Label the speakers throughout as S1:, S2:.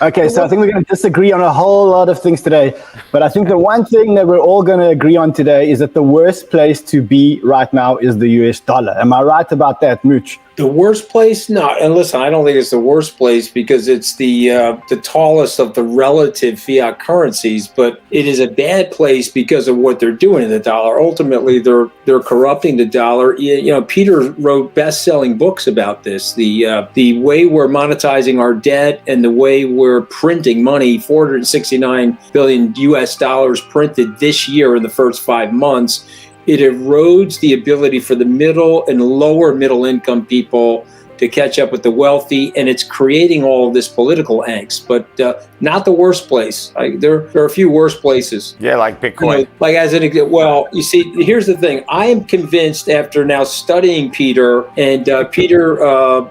S1: Okay, so I think we're going to disagree on a whole lot of things today. But I think the one thing that we're all going to agree on today is that the worst place to be right now is the US dollar. Am I right about that, Mooch?
S2: The worst place? No. And listen, I don't think it's the worst place because it's the tallest of the relative fiat currencies, but it is a bad place because of what they're doing to the dollar. Ultimately, they're corrupting the dollar. You know, Peter wrote best-selling books about this. The way we're monetizing our debt and the way we're printing money, 469 billion US dollars printed this year in the first 5 months. It erodes the ability for the middle and lower middle income people to catch up with the wealthy, and it's creating all of this political angst, but not the worst place. There are a few worse places.
S3: Yeah, like Bitcoin.
S2: You know, like as an example, well, you see, here's the thing. I am convinced after now studying Peter, and Peter,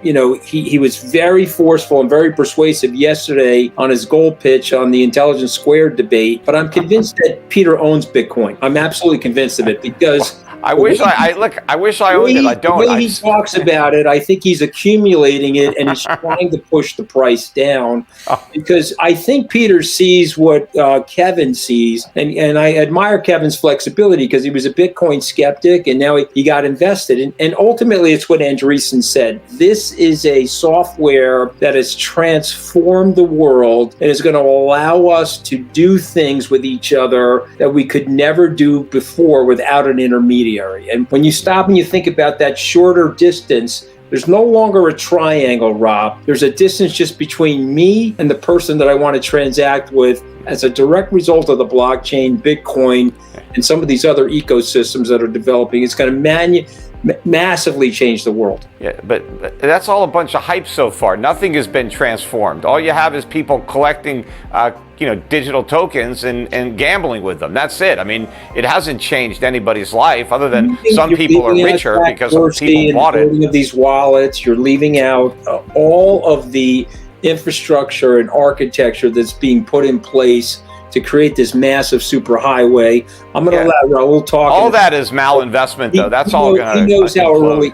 S2: you know, he was very forceful and very persuasive yesterday on his gold pitch on the Intelligence Squared debate, but I'm convinced that Peter owns Bitcoin. I'm absolutely convinced of it because
S3: I wish I owned it. I don't.
S2: The way he talks about it, I think he's accumulating it and he's trying to push the price down because I think Peter sees what Kevin sees, and I admire Kevin's flexibility because he was a Bitcoin skeptic and now he got invested. And ultimately, it's what Andreessen said. This is a software that has transformed the world and is going to allow us to do things with each other that we could never do before without an intermediary. And when you stop and you think about that shorter distance, there's no longer a triangle, Rob. There's a distance just between me and the person that I want to transact with as a direct result of the blockchain, Bitcoin, and some of these other ecosystems that are developing. It's going to massively change the world.
S3: Yeah, but that's all a bunch of hype so far. Nothing has been transformed. All you have is people collecting digital tokens and gambling with them. That's it. I mean, it hasn't changed anybody's life other than some people are richer because people bought it.
S2: Of these wallets, you're leaving out all of the infrastructure and architecture that's being put in place to create this massive superhighway. I'm going to let Raoul talk.
S3: All that is malinvestment, though. That's all going to.
S2: He knows how early.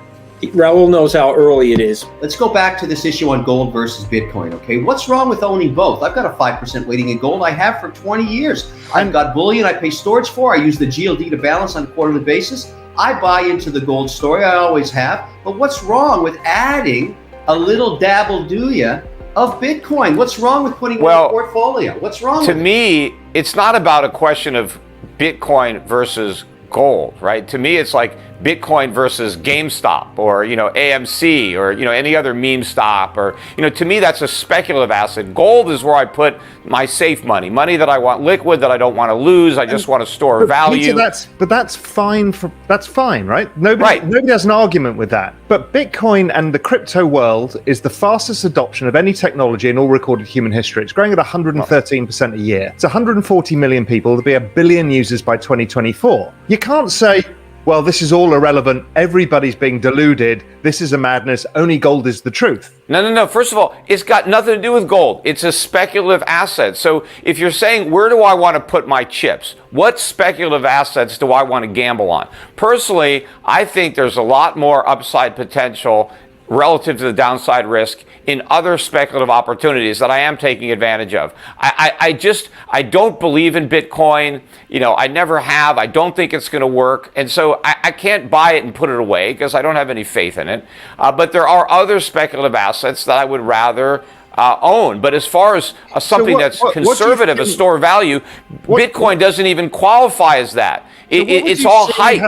S2: Raoul knows how early it is.
S4: Let's go back to this issue on gold versus Bitcoin, okay? What's wrong with owning both? I've got a 5% weighting in gold. I have for 20 years. I've got bullion I pay storage for. I use the GLD to balance on a quarterly basis. I buy into the gold story. I always have. But what's wrong with adding a little dabble, do ya, of Bitcoin? What's wrong with putting it in a portfolio? What's wrong
S3: to me, it's not about a question of Bitcoin versus gold, right? To me, it's like Bitcoin versus GameStop or, AMC or, any other meme stop or, to me, that's a speculative asset. Gold is where I put my safe money that I want liquid, that I don't want to lose. I just want to store value.
S5: Peter, that's fine, right? Nobody has an argument with that. But Bitcoin and the crypto world is the fastest adoption of any technology in all recorded human history. It's growing at 113% a year. It's 140 million people. There'll be 1 billion users by 2024. You can't say, well, this is all irrelevant. Everybody's being deluded. This is a madness. Only gold is the truth.
S3: No. First of all, it's got nothing to do with gold. It's a speculative asset. So if you're saying, where do I want to put my chips? What speculative assets do I want to gamble on? Personally, I think there's a lot more upside potential relative to the downside risk in other speculative opportunities that I am taking advantage of. I don't believe in Bitcoin. I never have. I don't think it's going to work. And so I can't buy it and put it away because I don't have any faith in it. But there are other speculative assets that I would rather own. But as far as something that's conservative, a store value, Bitcoin doesn't even qualify as that. It's all hype.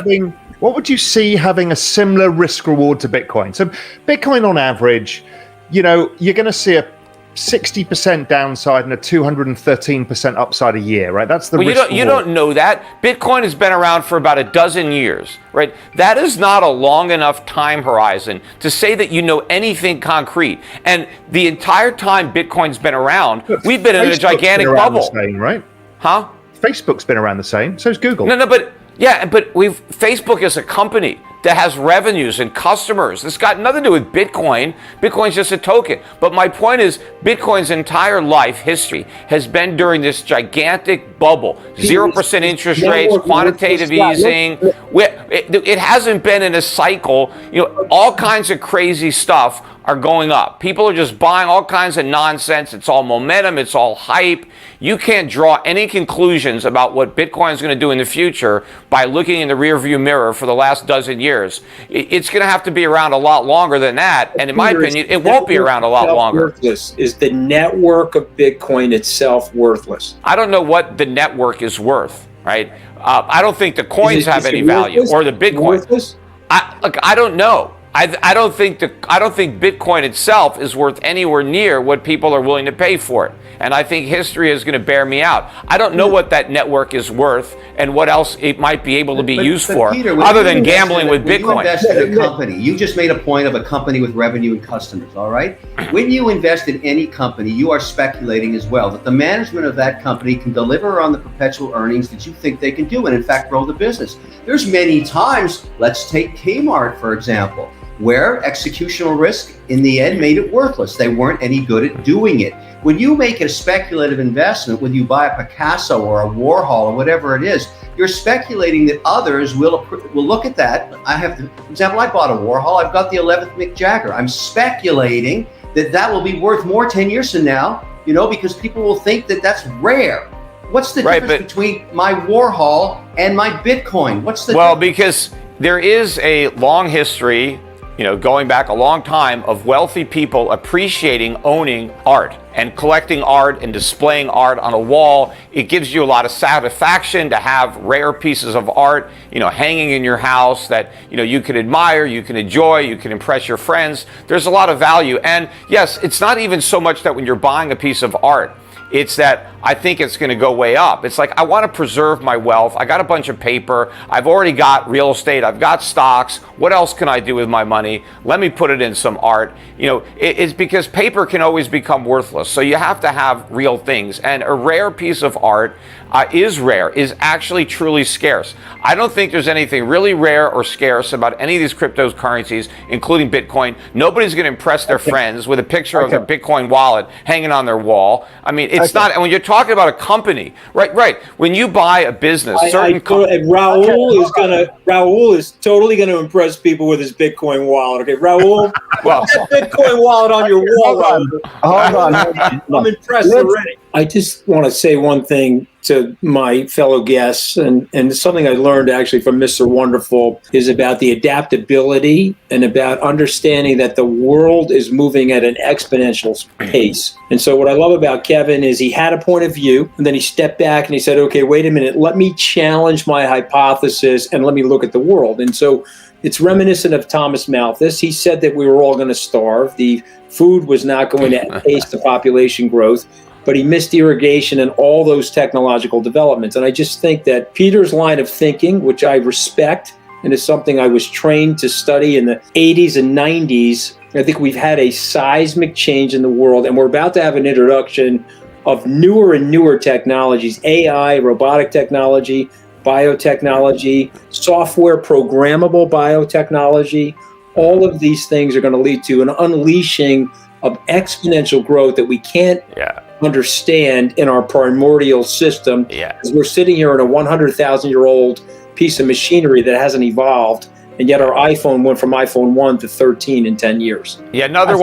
S5: What would you see having a similar risk reward to Bitcoin? So Bitcoin on average, you're going to see a 60% downside and a 213% upside a year, right? That's the risk.
S3: You don't know that. Bitcoin has been around for about a dozen years, right? That is not a long enough time horizon to say that you know anything concrete. And the entire time Bitcoin's been around, we've been in a gigantic bubble.
S5: The same, right?
S3: Huh?
S5: Facebook's been around the same. So's Google.
S3: No, but Facebook is a company that has revenues and customers. It's got nothing to do with Bitcoin. Bitcoin's just a token. But my point is, Bitcoin's entire life history has been during this gigantic bubble. 0% interest rates, quantitative easing. It hasn't been in a cycle, all kinds of crazy stuff are going up. People are just buying all kinds of nonsense. It's all momentum. It's all hype. You can't draw any conclusions about what Bitcoin is going to do in the future by looking in the rearview mirror for the last dozen years. It's going to have to be around a lot longer than that. And in my opinion, it won't be around a lot longer.
S2: Is the network of Bitcoin itself worthless?
S3: I don't know what the network is worth, right? I don't think the coins have any value, or the Bitcoin. I don't know. I don't think Bitcoin itself is worth anywhere near what people are willing to pay for it. And I think history is going to bear me out. I don't know what that network is worth and what else it might be able to be used for, Peter, other than gambling with Bitcoin.
S4: You invest in a company. You just made a point of a company with revenue and customers, all right? When you invest in any company, you are speculating as well that the management of that company can deliver on the perpetual earnings that you think they can do and, in fact, grow the business. There's many times, let's take Kmart, for example, where executional risk in the end made it worthless. They weren't any good at doing it. When you make a speculative investment, whether you buy a Picasso or a Warhol or whatever it is, you're speculating that others will look at that. For example, I bought a Warhol. I've got the 11th Mick Jagger. I'm speculating that will be worth more 10 years from now, because people will think that that's rare. What's the difference between my Warhol and my Bitcoin? What's the difference?
S3: Because there is a long history, going back a long time, of wealthy people appreciating owning art and collecting art and displaying art on a wall. It gives you a lot of satisfaction to have rare pieces of art, hanging in your house that, you can admire, you can enjoy, you can impress your friends. There's a lot of value. And yes, it's not even so much that when you're buying a piece of art, it's that I think it's going to go way up. It's like, I want to preserve my wealth. I got a bunch of paper. I've already got real estate. I've got stocks. What else can I do with my money? Let me put it in some art. It's because paper can always become worthless. So you have to have real things. And a rare piece of art is actually truly scarce. I don't think there's anything really rare or scarce about any of these cryptocurrencies, including Bitcoin. Nobody's going to impress their friends with a picture of their Bitcoin wallet hanging on their wall. I mean, it's not, and when you're talking about a company, right. When you buy a business,
S2: Raoul is totally going to impress people with his Bitcoin wallet. Okay, Raoul, put that Bitcoin wallet on your wall.
S1: Hold on.
S2: I'm impressed already. I just want to say one thing to my fellow guests, and something I learned actually from Mr. Wonderful is about the adaptability and about understanding that the world is moving at an exponential pace. And so what I love about Kevin is he had a point of view, and then he stepped back and he said, okay, wait a minute, let me challenge my hypothesis and let me look at the world. And so it's reminiscent of Thomas Malthus. He said that we were all going to starve. The food was not going to pace the population growth. But he missed irrigation and all those technological developments. And I just think that Peter's line of thinking, which I respect and is something I was trained to study in the 80s and 90s, I think we've had a seismic change in the world, and we're about to have an introduction of newer and newer technologies, AI, robotic technology, biotechnology, software programmable biotechnology. All of these things are going to lead to an unleashing of exponential growth that we can't understand in our primordial system. Because we're sitting here in a 100,000-year-old piece of machinery that hasn't evolved, and yet our iPhone went from iPhone 1 to 13 in 10 years.
S3: Yeah, in other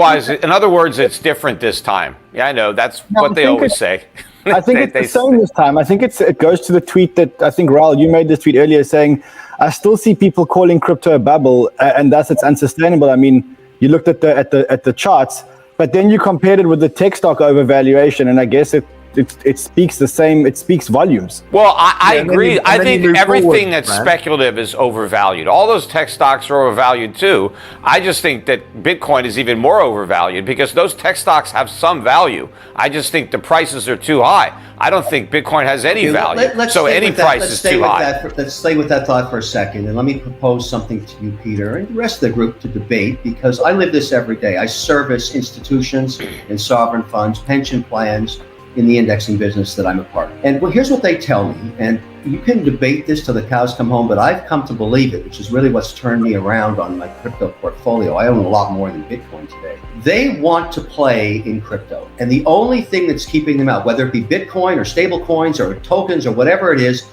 S3: words, it's different this time. Yeah, I know. That's what they always say.
S1: I think it's the same this time. I think it goes to the tweet that I think, Raoul, you made this tweet earlier saying, I still see people calling crypto a bubble, and thus it's unsustainable. I mean, you looked at the charts, but then you compared it with the tech stock overvaluation, and I guess it speaks the same. It speaks volumes.
S3: Well, I agree. I think everything that's speculative is overvalued. All those tech stocks are overvalued too. I just think that Bitcoin is even more overvalued because those tech stocks have some value. I just think the prices are too high. I don't think Bitcoin has any value. So any price is too high.
S4: Let's stay with that thought for a second, and let me propose something to you, Peter, and the rest of the group to debate, because I live this every day. I service institutions and sovereign funds, pension plans, in the indexing business that I'm a part of. And well, here's what they tell me, and you can debate this till the cows come home, but I've come to believe it, which is really what's turned me around on my crypto portfolio. I own a lot more than Bitcoin today. They want to play in crypto, and the only thing that's keeping them out, whether it be Bitcoin or stable coins or tokens or whatever it is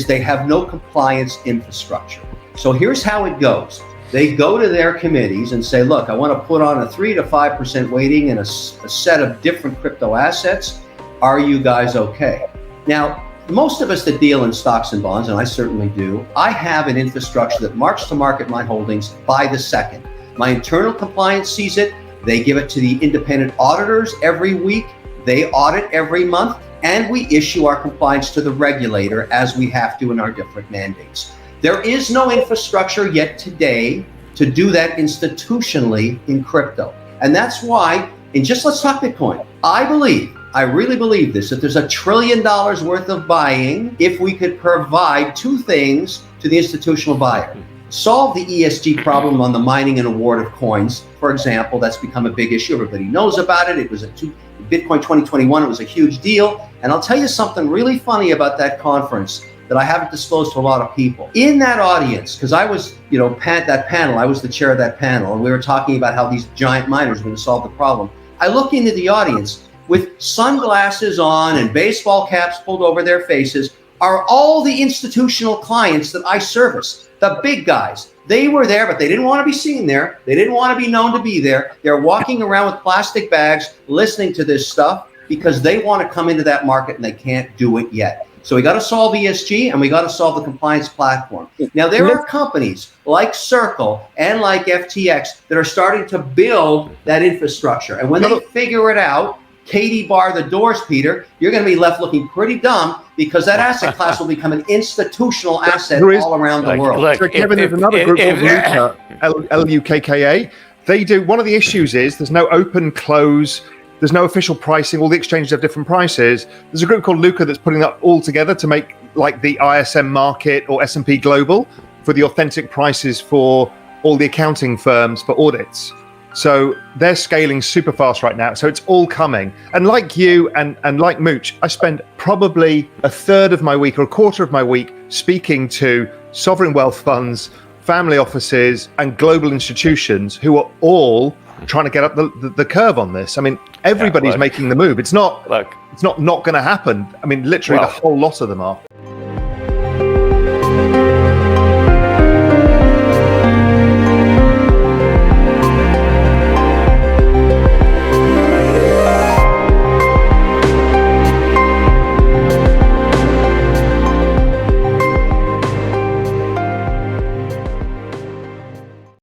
S4: they have no compliance infrastructure. So here's how it goes. They go to their committees and say, look, I want to put on a 3 to 5% weighting in a set of different crypto assets. Are you guys okay? Now, most of us that deal in stocks and bonds, and I certainly do, I have an infrastructure that marks to market my holdings by the second. My internal compliance sees it. They give it to the independent auditors every week. They audit every month, and we issue our compliance to the regulator as we have to in our different mandates. There is no infrastructure yet today to do that institutionally in crypto. And that's why, let's talk Bitcoin. I really believe this, that there's $1 trillion worth of buying if we could provide two things to the institutional buyer. Solve the ESG problem on the mining and award of coins. For example, that's become a big issue. Everybody knows about it. It was Bitcoin 2021, it was a huge deal. And I'll tell you something really funny about that conference that I haven't disclosed to a lot of people. In that audience, because I was, that panel, I was the chair of that panel, and we were talking about how these giant miners were going to solve the problem. I look into the audience with sunglasses on and baseball caps pulled over their faces are all the institutional clients that I service, the big guys. They were there, but they didn't want to be seen there. They didn't want to be known to be there. They're walking around with plastic bags, listening to this stuff because they want to come into that market and they can't do it yet. So we got to solve ESG and we got to solve the compliance platform. Now, there are companies like Circle and like FTX that are starting to build that infrastructure. And when they figure it out, Katie bar the doors, Peter, you're going to be left looking pretty dumb because that asset class will become an institutional asset all around the world.
S5: So Kevin, there's another group called Lukka, L-U-K-K-A. They do, one of the issues is there's no open, close, there's no official pricing. All the exchanges have different prices. There's a group called Lukka that's putting that all together to make like the ISM market or S&P Global for the authentic prices for all the accounting firms for audits. So they're scaling super fast right now. So it's all coming. And like you and like Mooch, I spend probably a third of my week or a quarter of my week speaking to sovereign wealth funds, family offices, and global institutions who are all trying to get up the curve on this. I mean, everybody's making the move. It's not going to happen. I mean, literally the whole lot of them are.